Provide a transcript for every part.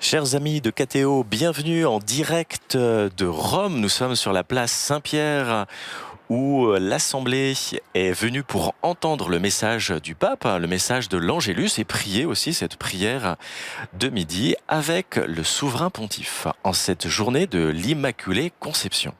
Chers amis de KTO, bienvenue en direct de Rome. Nous sommes sur la place Saint-Pierre où l'Assemblée est venue pour entendre le message du pape, le message de l'Angélus et prier aussi cette prière de midi avec le souverain pontife en cette journée de l'Immaculée Conception.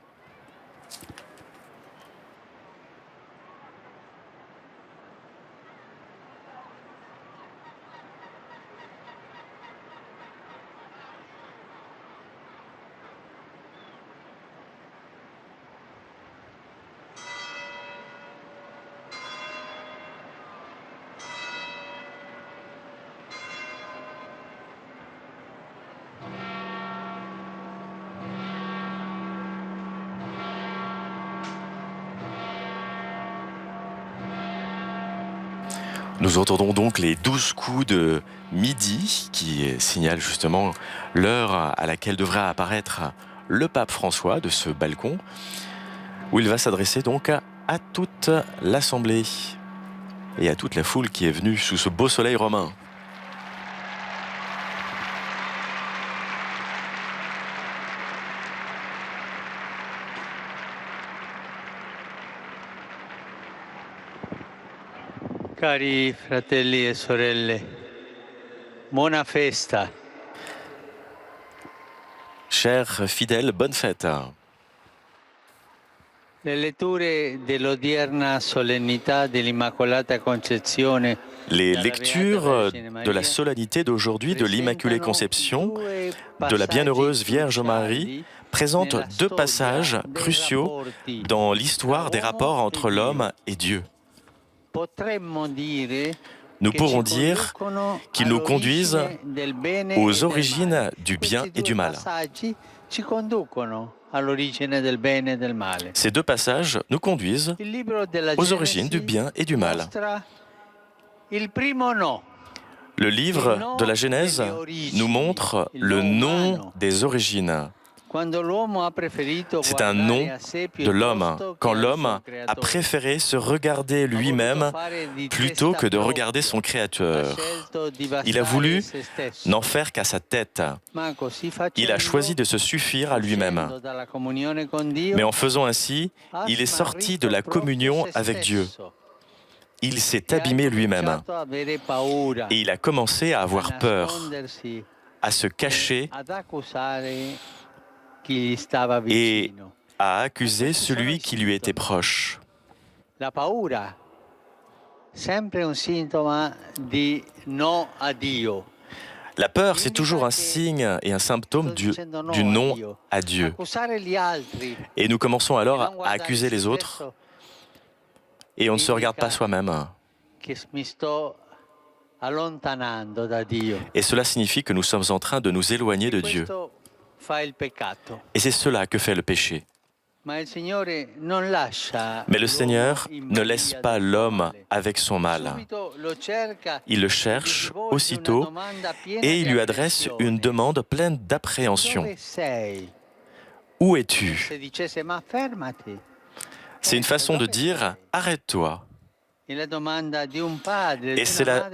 Nous entendons donc les 12 coups de midi qui signalent justement l'heure à laquelle devrait apparaître le pape François de ce balcon où il va s'adresser donc à toute l'Assemblée et à toute la foule qui est venue sous ce beau soleil romain. Cari fratelli e sorelle, buona festa. Chers fidèles, bonne fête. Le letture dell'odierna solennità dell'Immacolata Concezione. Les lectures de la solennité d'aujourd'hui de l'Immaculée Conception de la Bienheureuse Vierge Marie présentent deux passages cruciaux dans l'histoire des rapports entre l'homme et Dieu. Nous pourrons dire qu'ils nous conduisent aux origines du bien et du mal. Ces deux passages nous conduisent aux origines du bien et du mal. Le livre de la Genèse nous montre le nom des origines. C'est un nom de l'homme, quand l'homme a préféré se regarder lui-même plutôt que de regarder son Créateur. Il a voulu n'en faire qu'à sa tête. Il a choisi de se suffire à lui-même. Mais en faisant ainsi, il est sorti de la communion avec Dieu. Il s'est abîmé lui-même. Et il a commencé à avoir peur, à se cacher et à accuser celui qui lui était proche. La paura, sempre un sintomo di no a Dio. La peur, c'est toujours un signe et un symptôme du non à Dieu. Et nous commençons alors à accuser les autres et on ne se regarde pas soi-même. Et cela signifie que nous sommes en train de nous éloigner de Dieu. Et c'est cela que fait le péché. Mais le Seigneur ne laisse pas l'homme avec son mal. Il le cherche aussitôt et il lui adresse une demande pleine d'appréhension. Où es-tu ? C'est une façon de dire « arrête-toi ». Et c'est la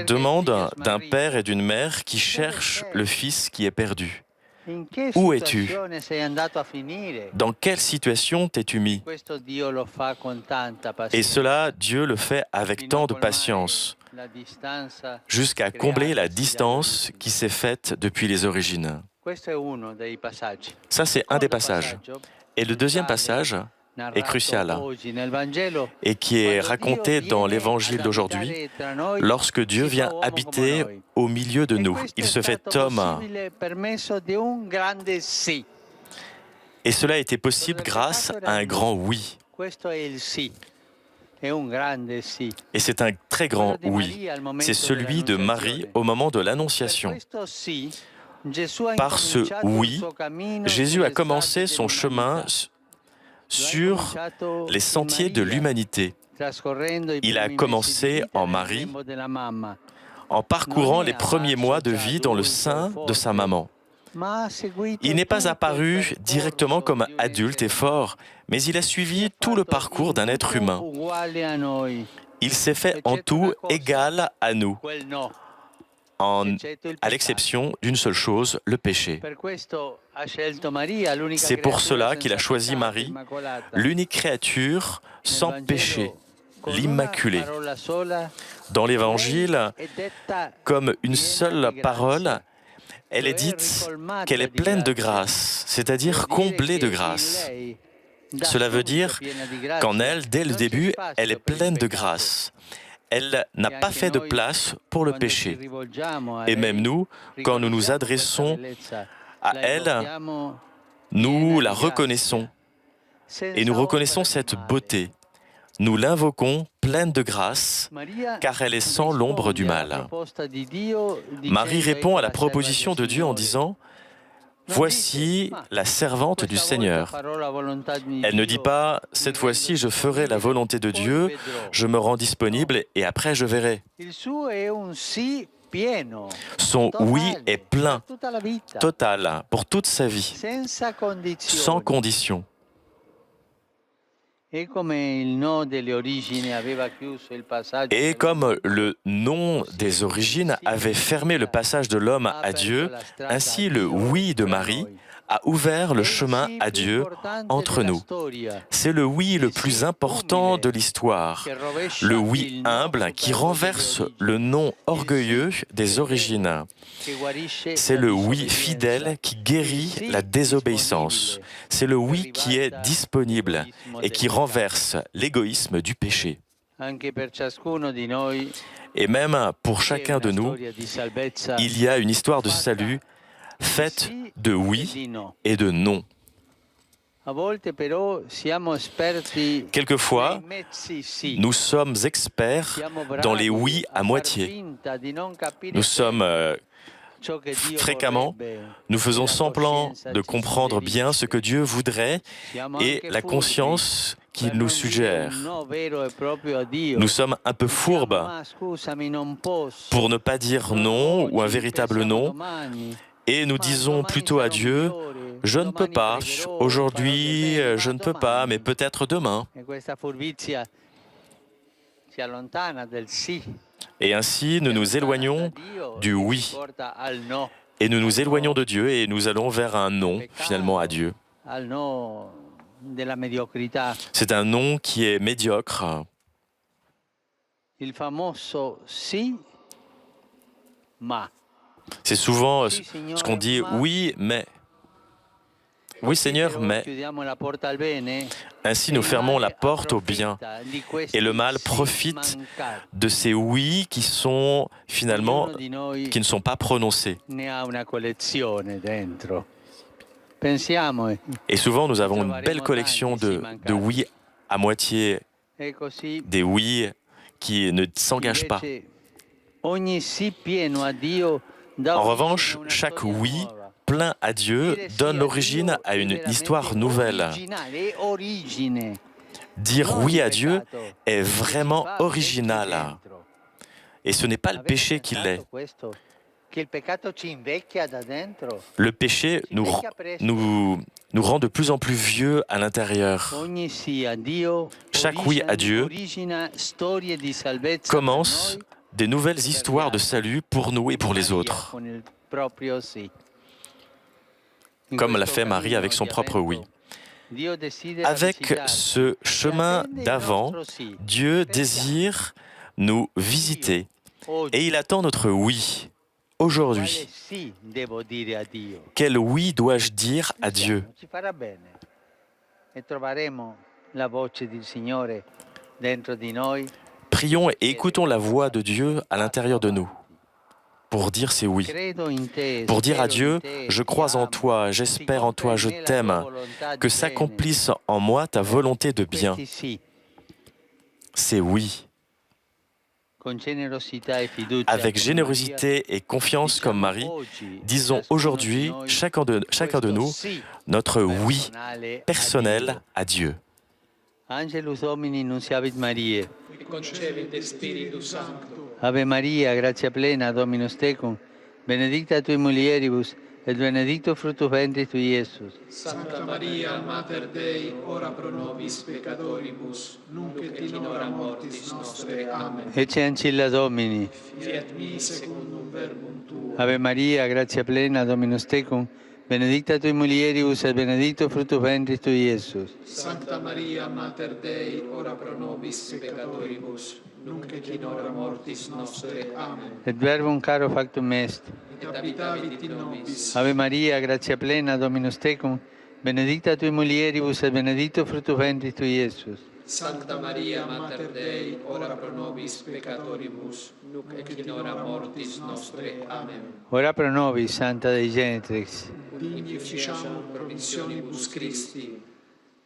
demande d'un père et d'une mère qui cherchent le fils qui est perdu. Où es-tu ? Dans quelle situation t'es-tu mis ? Et cela, Dieu le fait avec tant de patience, jusqu'à combler la distance qui s'est faite depuis les origines. Ça, c'est un des passages. Et le deuxième passage est crucial et qui est raconté dans l'Évangile d'aujourd'hui lorsque Dieu vient habiter au milieu de nous. Il se fait homme. Et cela a été possible grâce à un grand oui. Et c'est un très grand oui. C'est celui de Marie au moment de l'Annonciation. Par ce oui, Jésus a commencé son chemin sur les sentiers de l'humanité. Il a commencé en Marie, en parcourant les premiers mois de vie dans le sein de sa maman. Il n'est pas apparu directement comme adulte et fort, mais il a suivi tout le parcours d'un être humain. Il s'est fait en tout égal à nous. à l'exception d'une seule chose, le péché. C'est pour cela qu'il a choisi Marie, l'unique créature sans péché, l'Immaculée. Dans l'Évangile, comme une seule parole, elle est dite qu'elle est pleine de grâce, c'est-à-dire comblée de grâce. Cela veut dire qu'en elle, dès le début, elle est pleine de grâce. Elle n'a pas fait de place pour le péché. Et même nous, quand nous nous adressons à elle, nous la reconnaissons. Et nous reconnaissons cette beauté. Nous l'invoquons pleine de grâce, car elle est sans l'ombre du mal. Marie répond à la proposition de Dieu en disant « Voici la servante du Seigneur ». Elle ne dit pas « Cette fois-ci, je ferai la volonté de Dieu, je me rends disponible et après je verrai ». Son oui est plein, total, pour toute sa vie, sans condition. Et comme le nom des origines avait fermé le passage de l'homme à Dieu, ainsi le oui de Marie a ouvert le chemin à Dieu entre nous. C'est le oui le plus important de l'histoire, le oui humble qui renverse le non orgueilleux des origines. C'est le oui fidèle qui guérit la désobéissance. C'est le oui qui est disponible et qui renverse l'égoïsme du péché. Et même pour chacun de nous, il y a une histoire de salut faite de oui et de non. Quelquefois, nous sommes experts dans les oui à moitié. Nous sommes fréquemment, nous faisons semblant de comprendre bien ce que Dieu voudrait et la conscience qu'il nous suggère. Nous sommes un peu fourbes pour ne pas dire non ou un véritable non. Et nous disons plutôt à Dieu, je ne peux pas, aujourd'hui je ne peux pas, mais peut-être demain. Et ainsi nous nous éloignons du oui. Et nous nous éloignons de Dieu et nous allons vers un non, finalement, à Dieu. C'est un non qui est médiocre. C'est souvent ce qu'on dit « oui, mais ». Oui, Seigneur, mais. Ainsi, nous fermons la porte au bien. Et le mal profite de ces oui qui sont finalement, qui ne sont pas prononcés. Et souvent, nous avons une belle collection de oui à moitié, des oui qui ne s'engagent pas. En revanche, chaque oui plein à Dieu donne l'origine à une histoire nouvelle. Dire oui à Dieu est vraiment original. Et ce n'est pas le péché qui l'est. Le péché nous rend de plus en plus vieux à l'intérieur. Chaque oui à Dieu commence des nouvelles histoires de salut pour nous et pour les autres. Comme l'a fait Marie avec son propre oui. Avec ce chemin d'avant, Dieu désire nous visiter et il attend notre oui. Aujourd'hui, quel oui dois-je dire à Dieu? Prions et écoutons la voix de Dieu à l'intérieur de nous pour dire ces oui. Pour dire à Dieu, je crois en toi, j'espère en toi, je t'aime, que s'accomplisse en moi ta volonté de bien. C'est oui. Avec générosité et confiance comme Marie, disons aujourd'hui, chacun de nous, notre oui personnel à Dieu. Angelus Domini nunciavit Mariae. Concepit Spiritus Sancto. Ave Maria, gratia plena, Dominus tecum, benedicta tui mulieribus, et benedictus fructus ventris tui, Iesus. Sancta Maria, Mater Dei, ora pro nobis peccatoribus, nunc et in hora mortis nostre. Amen. Ecce ancilla Domini. Fiat mi secundum verbum tuo. Ave Maria, gratia plena, Dominus tecum, benedicta tui mulieribus et benedictus fructus ventris tui, Iesus. Sancta Maria, Mater Dei, ora pro nobis peccatoribus, nunc et in hora mortis nostre. Amen. Et verbum caro factum est. Et habitavit in nobis. Ave Maria, gratia plena, Dominus tecum, benedicta tui mulieribus et benedictus fructus ventris tui, Iesus. Sancta Maria, Mater Dei, ora pro nobis peccatoribus, nunc et in hora mortis nostre. Amen. Ora pro nobis, Santa Dei Genitrix. Digni ficiamur promissionibus Christi.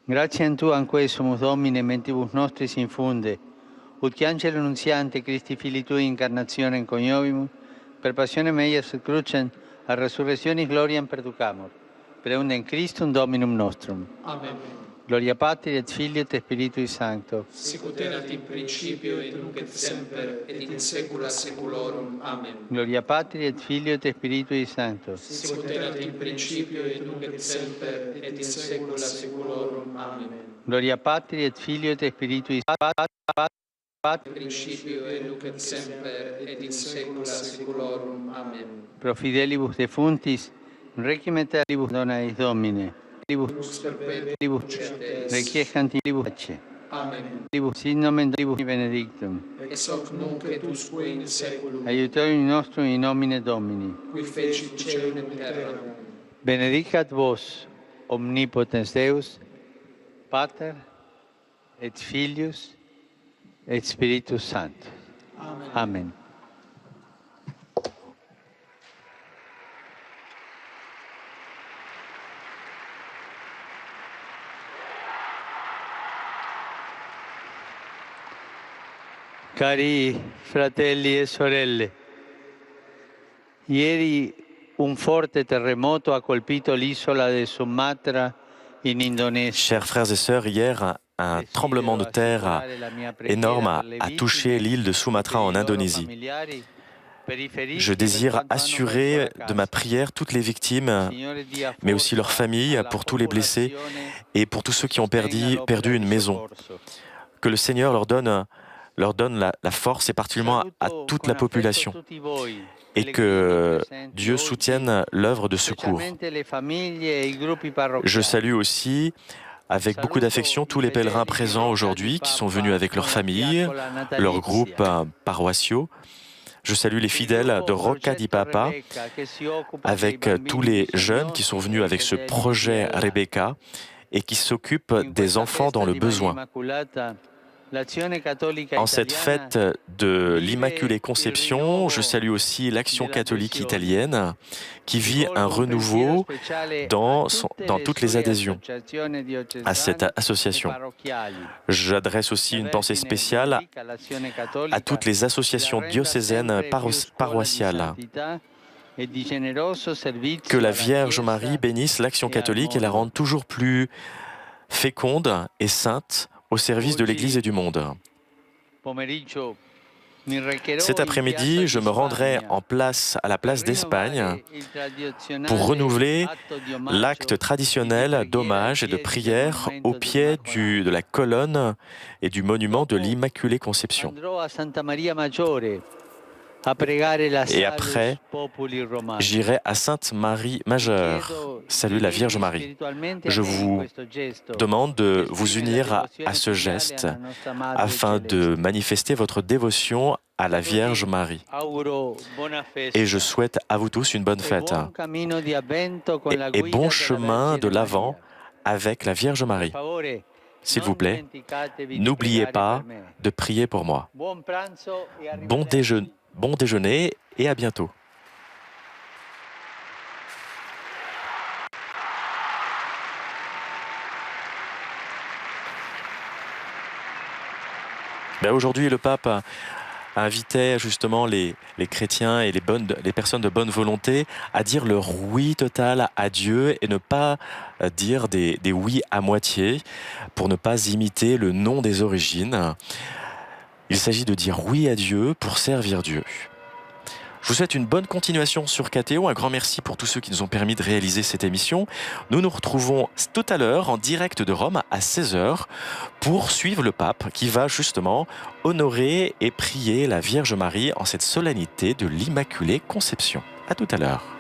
Gratiam Tuam quae sumus Domine mentibus nostris infunde, ut que angelo nuntiante Christi Filii Tui incarnationem coniovimus, per passionem eius et crucem, a resurrectionis gloriam perducamur. Preundem Christum Dominum nostrum. Amen. Gloria Patri et Filii et Spiritui Sancto. Sicut erat in principio et nunc et semper et in saecula saeculorum. Amen. Gloria Patri et Filii et Spiritui Sancto. Sicut erat in principio et nunc et semper et in saecula saeculorum. Amen. Gloria Patri et Filii et Spiritui Sancto. In principio et nunc et semper et in saecula saeculorum. Amen. Pro fidelibus defuntis, requiem aeternibus dona eis Domine. Lux perpetuum certes. Requiescant in libus pace. Amen. Libus in nomen Domini benedictum. Ex hoc nunc et usque in saeculum. Aiutorium nostrum in nomine Domini. Qui fecit caelum et terram. Benedicat vos, omnipotens Deus, Pater, et Filius, et Spiritus Sanctus. Amen. Amen. Cari fratelli e sorelle, ieri un forte terremoto ha colpito l'isola di Sumatra in Indonesia. Chers frères et sœurs, hier, un tremblement de terre énorme a touché l'île de Sumatra en Indonésie. Je désire assurer de ma prière toutes les victimes, mais aussi leurs familles, pour tous les blessés et pour tous ceux qui ont perdu une maison. Que le Seigneur leur donne la force, et particulièrement à toute la population, et que Dieu soutienne l'œuvre de secours. Je salue aussi avec beaucoup d'affection tous les pèlerins présents aujourd'hui qui sont venus avec leurs familles, leurs groupes paroissiaux. Je salue les fidèles de Rocca di Papa, avec tous les jeunes qui sont venus avec ce projet Rebecca et qui s'occupent des enfants dans le besoin. En cette fête de l'Immaculée Conception, je salue aussi l'Action catholique italienne qui vit un renouveau dans toutes les adhésions à cette association. J'adresse aussi une pensée spéciale à toutes les associations diocésaines paroissiales. Que la Vierge Marie bénisse l'Action catholique et la rende toujours plus féconde et sainte au service de l'Église et du monde. Cet après-midi, je me rendrai à la place d'Espagne pour renouveler l'acte traditionnel d'hommage et de prière au pied de la colonne et du monument de l'Immaculée Conception. Et après, j'irai à Sainte-Marie Majeure. Salut la Vierge Marie. Je vous demande de vous unir à ce geste afin de manifester votre dévotion à la Vierge Marie. Et je souhaite à vous tous une bonne fête et bon chemin de l'Avent avec la Vierge Marie. S'il vous plaît, n'oubliez pas de prier pour moi. Bon déjeuner et à bientôt. Aujourd'hui, le pape invitait justement les chrétiens et les personnes de bonne volonté à dire leur oui total à Dieu et ne pas dire des oui à moitié pour ne pas imiter le nom des origines. Il s'agit de dire oui à Dieu pour servir Dieu. Je vous souhaite une bonne continuation sur KTO. Un grand merci pour tous ceux qui nous ont permis de réaliser cette émission. Nous nous retrouvons tout à l'heure en direct de Rome à 16h pour suivre le pape qui va justement honorer et prier la Vierge Marie en cette solennité de l'Immaculée Conception. À tout à l'heure.